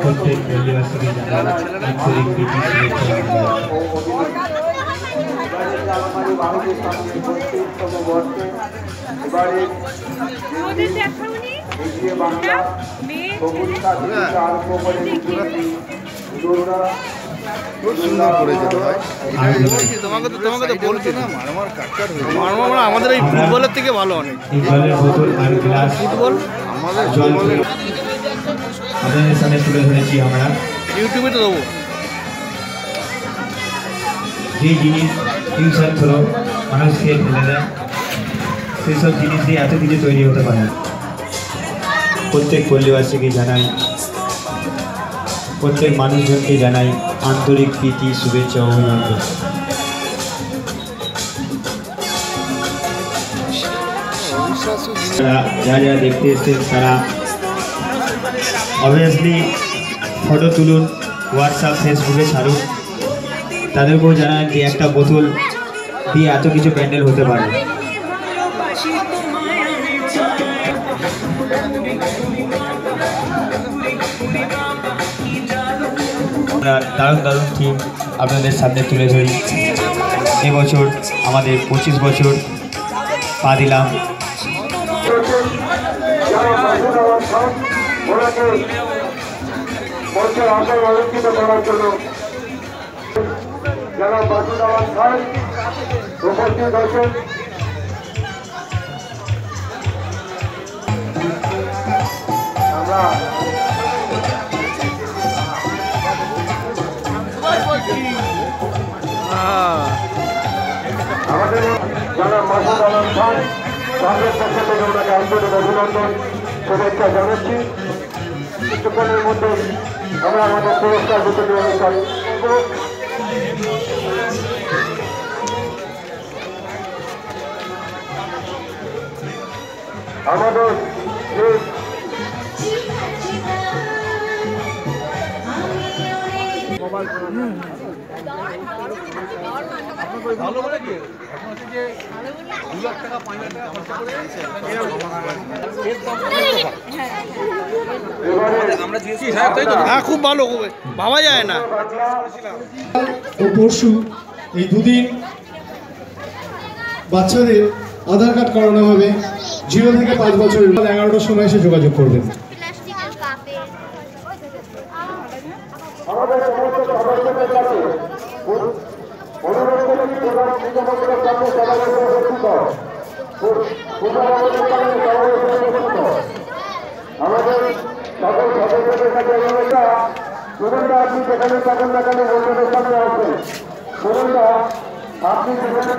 প্রত্যেক পল্লীবাসীকে জানাই আন্তরিক প্রীতি শুভেচ্ছা। খুব সুন্দর করেছে ভাই। তোমাকে তো বলছি না, আমাদের এই ফুটবলের থেকে ভালো অনেক। জলের বোতল আর গ্লাস ফুটবল আমাদের জল আপনাদের সামনে তুলে ধরেছি আমরা। ইউটিউবে তো দেবো। যে জিনিস টিউশন হলো মানুষকে ফেলে দেয়, সেসব জিনিস দিয়ে এত কিছু তৈরি হতে পারে। প্রত্যেক পল্লীবাসীকে জানাই, প্রত্যেক মানুষজনকে জানাই আন্তরিক প্রীতি শুভেচ্ছা ও অভিনন্দন। যারা দেখতে এসছেন তারা অবভিয়াসলি ফটো তুলুন, হোয়াটসঅ্যাপ ফেসবুকে ছাড়ুন। তাদেরকেও জানান যে একটা বোতল দিয়ে এত কিছু প্যান্ডেল হতে পারে। আমরা দারুণ দারুণ থিম আপনাদের সামনে তুলে ধরি। এবছর আমাদের 25 বছর পা দিলাম। যারা বাসুদাবাদ খান উপস্থিত আছেন, আমরা আমাদের যারা বাসুদাবাদ খান তাদের পক্ষ থেকে ওনাকে আন্তরিক অভিনন্দন শুভেচ্ছা জানাচ্ছি। কিছুক্ষণের মধ্যে আমরা আমাদের পুরস্কার বিতরণী অনুষ্ঠান করব। আমাদের খুব ভালো, ভাবা যায় না। ও পরশু এই দুদিন বাচ্চাদের আধার কার্ড করানো হবে। 0 থেকে 5 বছরের 11টার সময় এসে যোগাযোগ করবেন। আমাদের সমস্ত সদস্যদের কাছে অনুরোধ করছি প্রধান শিক্ষকের কাছে সবাই উপস্থিত আমাদের সকল সদস্যদের কাছে অনুরোধটা, সুরেন্দ্র আপনি যেখানে থাকেন না কেন বন্ধুদের সামনে আসবেন। সুরেন্দ্র আপনি যেখানে